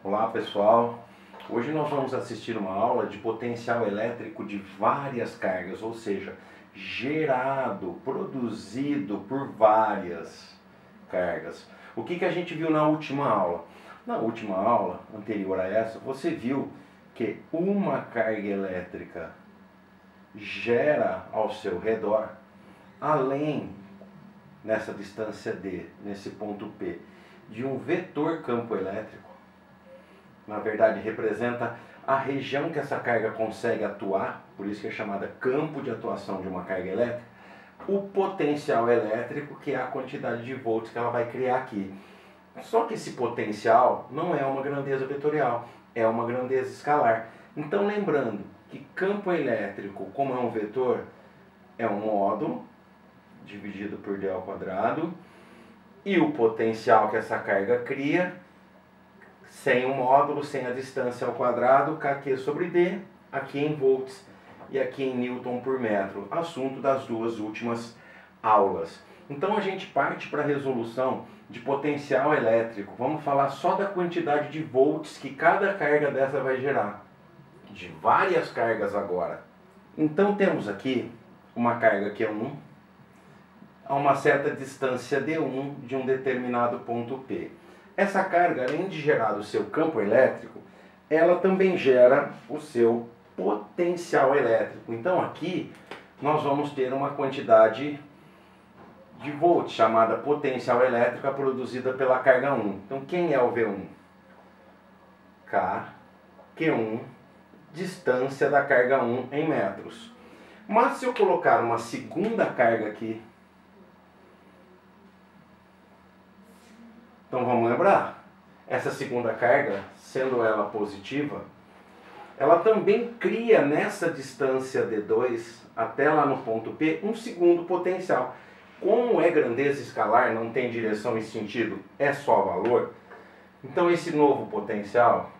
Olá pessoal, hoje nós vamos assistir uma aula de potencial elétrico de várias cargas, ou seja, gerado, produzido por várias cargas. O que a gente viu na última aula? Na última aula, anterior a essa, você viu que uma carga elétrica gera ao seu redor, além nessa distância D, nesse ponto P, de um vetor campo elétrico. Na verdade, representa a região que essa carga consegue atuar, por isso que é chamada campo de atuação de uma carga elétrica, o potencial elétrico, que é a quantidade de volts que ela vai criar aqui. Só que esse potencial não é uma grandeza vetorial, é uma grandeza escalar. Então, lembrando que campo elétrico, como é um vetor, é um módulo dividido por d ao quadrado, e o potencial que essa carga cria, sem o módulo, sem a distância ao quadrado, kq sobre d, aqui em volts e aqui em newton por metro, assunto das duas últimas aulas. Então a gente parte para a resolução de potencial elétrico. Vamos falar só da quantidade de volts que cada carga dessa vai gerar, de várias cargas agora. Então temos aqui uma carga Q1 a uma certa distância D1 de um determinado ponto P. Essa carga, além de gerar o seu campo elétrico, ela também gera o seu potencial elétrico. Então aqui nós vamos ter uma quantidade de volts chamada potencial elétrica produzida pela carga 1. Então quem é o V1? K, Q1, distância da carga 1 em metros. Mas se eu colocar uma segunda carga aqui, então vamos lembrar, essa segunda carga, sendo ela positiva, ela também cria nessa distância D2, até lá no ponto P, um segundo potencial. Como é grandeza escalar, não tem direção e sentido, é só valor, então esse novo potencial,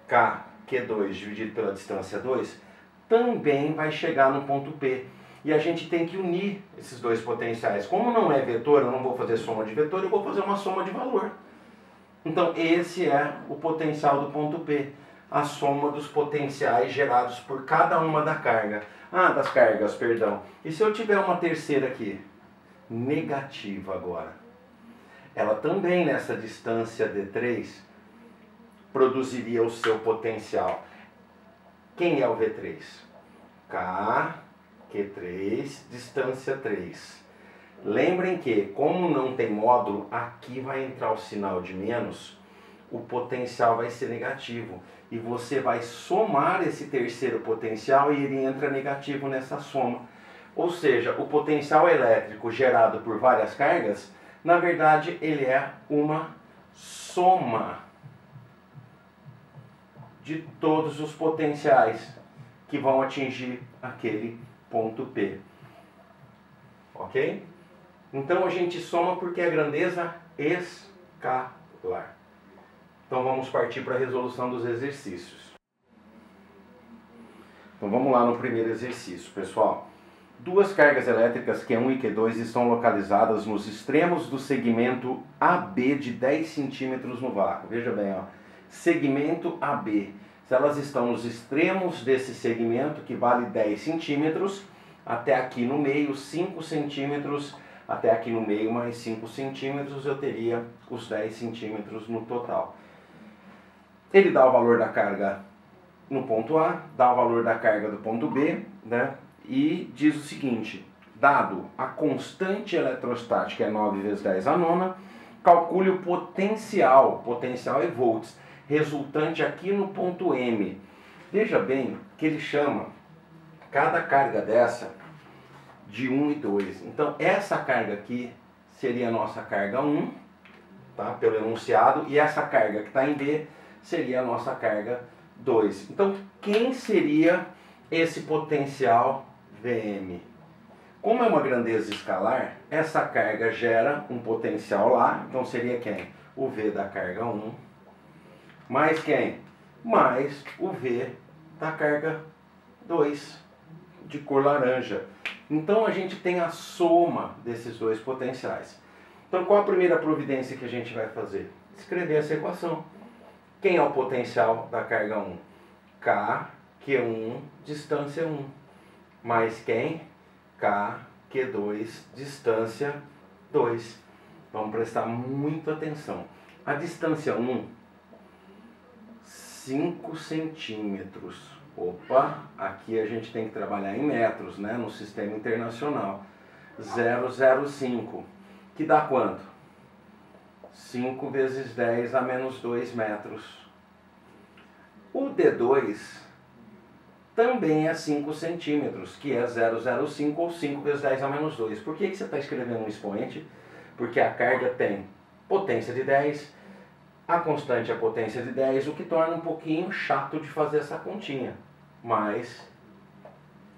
K, Q2 dividido pela distância 2, também vai chegar no ponto P. E a gente tem que unir esses dois potenciais. Como não é vetor, eu não vou fazer soma de vetor, eu vou fazer uma soma de valor. Então esse é o potencial do ponto P. A soma dos potenciais gerados por cada uma das cargas, perdão. E se eu tiver uma terceira aqui? Negativa agora. Ela também nessa distância D3 produziria o seu potencial. Quem é o V3? K, Q3, distância 3. Lembrem que, como não tem módulo, aqui vai entrar o sinal de menos, o potencial vai ser negativo. E você vai somar esse terceiro potencial e ele entra negativo nessa soma. Ou seja, o potencial elétrico gerado por várias cargas, na verdade, ele é uma soma de todos os potenciais que vão atingir aquele ponto P. Ok? Então a gente soma porque é grandeza escalar. Então vamos partir para a resolução dos exercícios. Então vamos lá no primeiro exercício, pessoal. Duas cargas elétricas Q1 e Q2 estão localizadas nos extremos do segmento AB de 10 centímetros no vácuo. Veja bem, ó, segmento AB. Se elas estão nos extremos desse segmento, que vale 10 centímetros, até aqui no meio, 5 centímetros, até aqui no meio mais 5 centímetros, eu teria os 10 centímetros no total. Ele dá o valor da carga no ponto A, dá o valor da carga do ponto B, né? E diz o seguinte: dado a constante eletrostática é 9 vezes 10 a nona, calcule o potencial é volts, resultante aqui no ponto M. Veja bem que ele chama cada carga dessa de 1 e 2. Então essa carga aqui seria a nossa carga 1, tá? Pelo enunciado, e essa carga que está em B seria a nossa carga 2. Então quem seria esse potencial VM? Como é uma grandeza escalar, essa carga gera um potencial lá, então seria quem? O V da carga 1, mais quem? Mais o V da carga 2, de cor laranja. Então a gente tem a soma desses dois potenciais. Então qual a primeira providência que a gente vai fazer? escrever essa equação. Quem é o potencial da carga 1? K, Q1, distância 1. Mais quem? K, Q2, distância 2. Vamos prestar muita atenção. A distância 1, 5 centímetros. Opa, aqui a gente tem que trabalhar em metros, né? No sistema internacional. 0,05, que dá quanto? 5 vezes 10 a menos 2 metros. O D2 também é 5 centímetros, que é 0,05 ou 5 vezes 10 a menos 2. Por que você está escrevendo um expoente? Porque a carga tem potência de 10, a constante é a potência de 10, o que torna um pouquinho chato de fazer essa continha. Mas,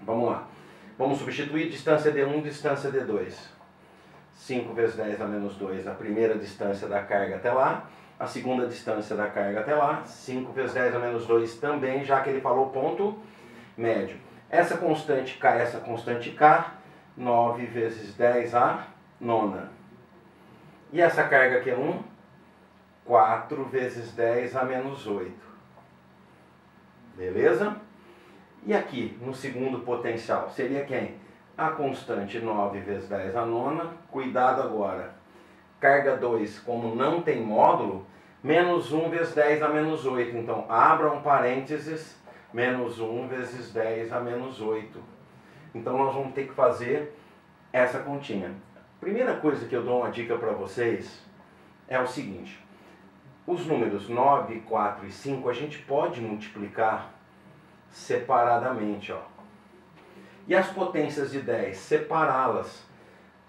vamos lá. Vamos substituir distância D1, distância D2. 5 vezes 10 a menos 2, a primeira distância da carga até lá. A segunda distância da carga até lá. 5 vezes 10 a menos 2 também, já que ele falou ponto médio. Essa constante K, 9 vezes 10 a nona. E essa carga aqui é 1? 4 vezes 10 a menos 8. Beleza? E aqui, no segundo potencial, seria quem? A constante 9 vezes 10 a nona. Cuidado agora. Carga 2, como não tem módulo, menos 1 vezes 10 a menos 8. Então, abra um parênteses, menos 1 vezes 10 a menos 8. Então, nós vamos ter que fazer essa continha. Primeira coisa que eu dou uma dica para vocês é o seguinte. Os números 9, 4 e 5 a gente pode multiplicar separadamente, ó. E as potências de 10, separá-las.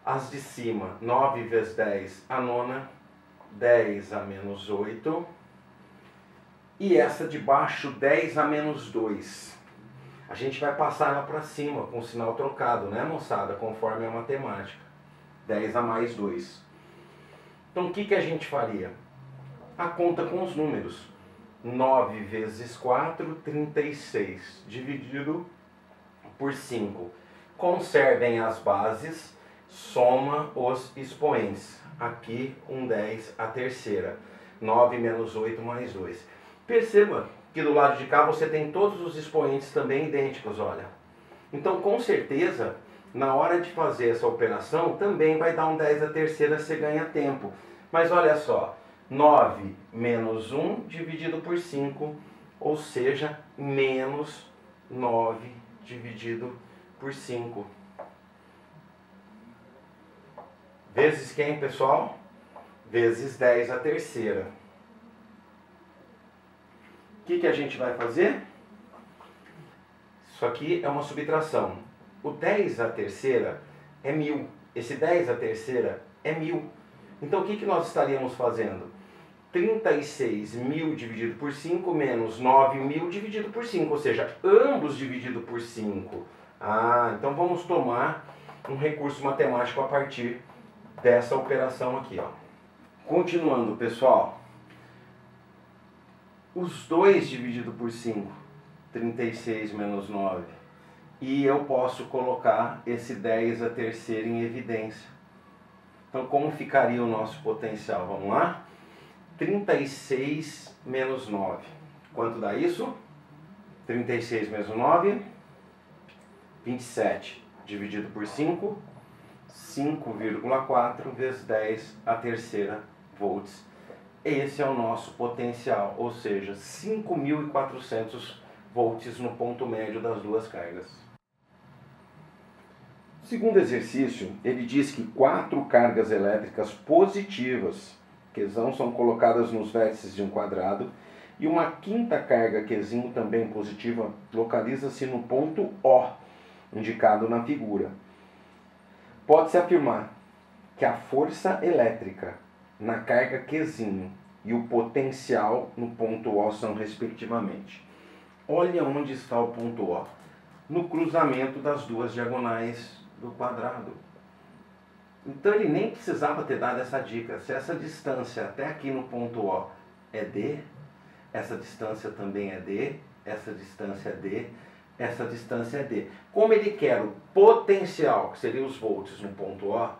As de cima, 9 vezes 10 a nona, 10 a menos 8. E essa de baixo, 10 a menos 2. A gente vai passar ela para cima com o sinal trocado, né, moçada? Conforme a matemática. 10 a mais 2. Então, o que a gente faria? A conta com os números. 9 vezes 4, 36, dividido por 5. Conservem as bases, soma os expoentes. Aqui, um 10, a terceira. 9 menos 8 mais 2. Perceba que do lado de cá você tem todos os expoentes também idênticos, olha. Então, com certeza, na hora de fazer essa operação, também vai dar um 10 a terceira, você ganha tempo. Mas olha só. 9 menos 1 dividido por 5, ou seja, menos 9 dividido por 5. Vezes quem, pessoal? Vezes 10 a terceira. O que a gente vai fazer? Isso aqui é uma subtração. O 10 a terceira é 1000. Esse 10 a terceira é 1000. Então o que nós estaríamos fazendo? 36.000 dividido por 5 menos 9.000 dividido por 5, ou seja, ambos dividido por 5. Ah, então vamos tomar um recurso matemático a partir dessa operação aqui, ó. Continuando, pessoal. Os 2 dividido por 5, 36 menos 9. E eu posso colocar esse 10 a terceira em evidência. Então, como ficaria o nosso potencial? Vamos lá? 36 menos 9. Quanto dá isso? 36 menos 9, 27. Dividido por 5, 5,4 vezes 10 a terceira volts. Esse é o nosso potencial, ou seja, 5.400 volts no ponto médio das duas cargas. O segundo exercício, ele diz que 4 cargas elétricas positivas Qzão são colocadas nos vértices de um quadrado e uma quinta carga Qzinho, também positiva, localiza-se no ponto O, indicado na figura. Pode-se afirmar que a força elétrica na carga Qzinho e o potencial no ponto O são respectivamente. Olha onde está o ponto O. No cruzamento das duas diagonais do quadrado. Então ele nem precisava ter dado essa dica. Se essa distância até aqui no ponto O é D, essa distância também é D, essa distância é D, essa distância é D. Como ele quer o potencial, que seria os volts no ponto O,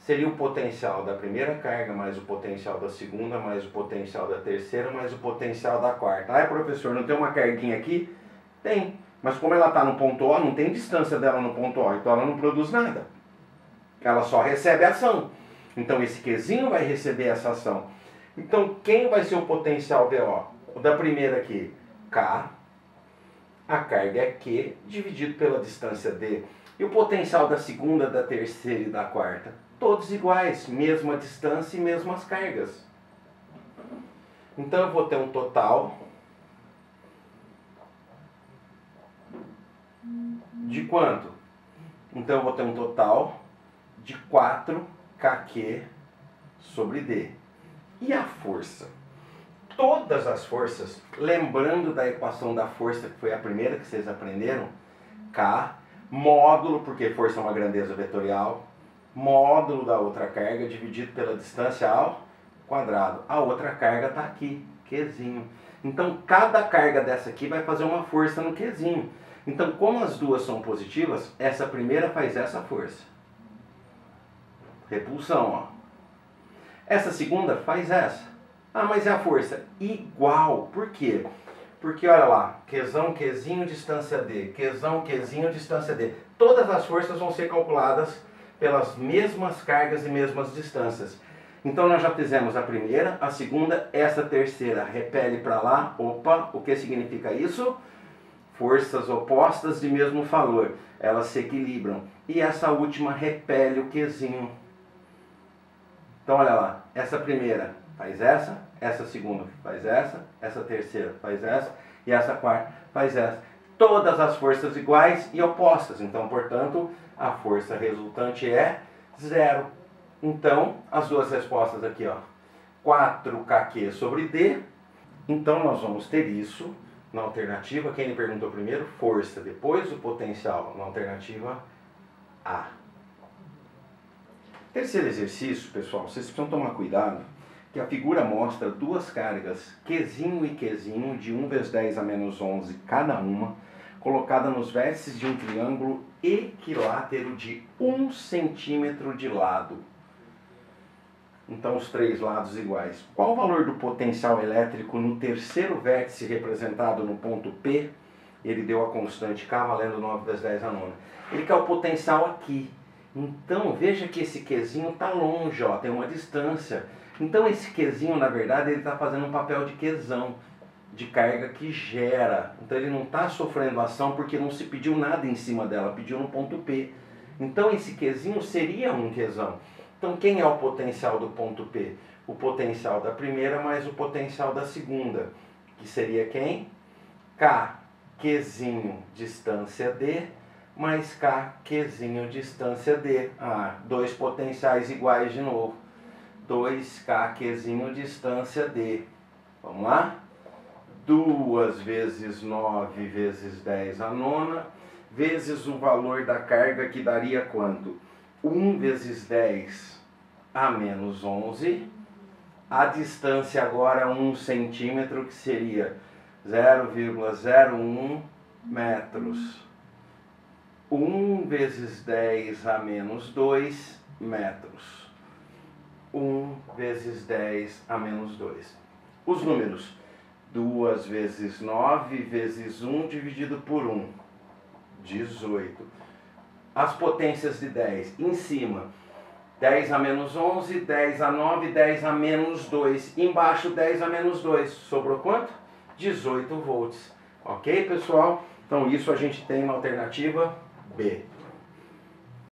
seria o potencial da primeira carga, mais o potencial da segunda, mais o potencial da terceira, mais o potencial da quarta. Ah, professor, não tem uma carguinha aqui? Tem, mas como ela está no ponto O, não tem distância dela no ponto O, então ela não produz nada. Ela só recebe ação. Então esse Qzinho vai receber essa ação. Então quem vai ser o potencial VO? O da primeira aqui, K, a carga é Q, dividido pela distância D. E o potencial da segunda, da terceira e da quarta? Todos iguais, mesma distância e mesmas cargas. Então eu vou ter um total de quanto? Então eu vou ter um total de 4kq sobre D. E a força? Todas as forças, lembrando da equação da força, que foi a primeira que vocês aprenderam, K, módulo, porque força é uma grandeza vetorial, módulo da outra carga dividido pela distância ao quadrado. A outra carga está aqui, Qzinho. Então, cada carga dessa aqui vai fazer uma força no Qzinho. Então, como as duas são positivas, essa primeira faz essa força. Repulsão, ó. Essa segunda faz essa. Ah, mas é a força igual. Por quê? Porque, olha lá, Qzão, Qzinho, distância D. Qzão, Qzinho, distância D. Todas as forças vão ser calculadas pelas mesmas cargas e mesmas distâncias. Então, nós já fizemos a primeira, a segunda, essa terceira repele para lá. Opa, o que significa isso? Forças opostas de mesmo valor. Elas se equilibram. E essa última repele o Qzinho. Então, olha lá, essa primeira faz essa segunda faz essa terceira faz essa, e essa quarta faz essa. Todas as forças iguais e opostas. Então, portanto, a força resultante é 0. Então, as duas respostas aqui, ó, 4kq sobre D. Então, nós vamos ter isso na alternativa. Quem me perguntou primeiro? Força. Depois, o potencial na alternativa A. Terceiro exercício, pessoal, vocês precisam tomar cuidado, que a figura mostra duas cargas, Qzinho e Qzinho, de 1 vezes 10 a menos 11 cada uma, colocada nos vértices de um triângulo equilátero de 1 centímetro de lado. Então, os três lados iguais. Qual o valor do potencial elétrico no terceiro vértice representado no ponto P? Ele deu a constante K valendo 9 vezes 10 a nona. Ele quer o potencial aqui. Então, veja que esse Qzinho está longe, ó, tem uma distância. Então, esse Qzinho, na verdade, ele está fazendo um papel de Qzão, de carga que gera. Então, ele não está sofrendo ação porque não se pediu nada em cima dela, pediu no ponto P. Então, esse Qzinho seria um Qzão. Então, quem é o potencial do ponto P? O potencial da primeira mais o potencial da segunda, que seria quem? K, Qzinho, distância D, mais K, Qzinho, distância D. Ah, dois potenciais iguais de novo. 2K, Qzinho, distância D. Vamos lá? 2 vezes 9 vezes 10 a nona, vezes o valor da carga, que daria quanto? 1 vezes 10 a menos 11. A distância agora é 1 centímetro, que seria 0,01 metros. 1 vezes 10 a menos 2 metros. 1 vezes 10 a menos 2. Os números: 2 vezes 9 vezes 1 dividido por 1. 18. As potências de 10. Em cima, 10 a menos 11, 10 a 9, 10 a menos 2. Embaixo, 10 a menos 2. Sobrou quanto? 18 volts. Ok, pessoal? Então, isso a gente tem na alternativa B.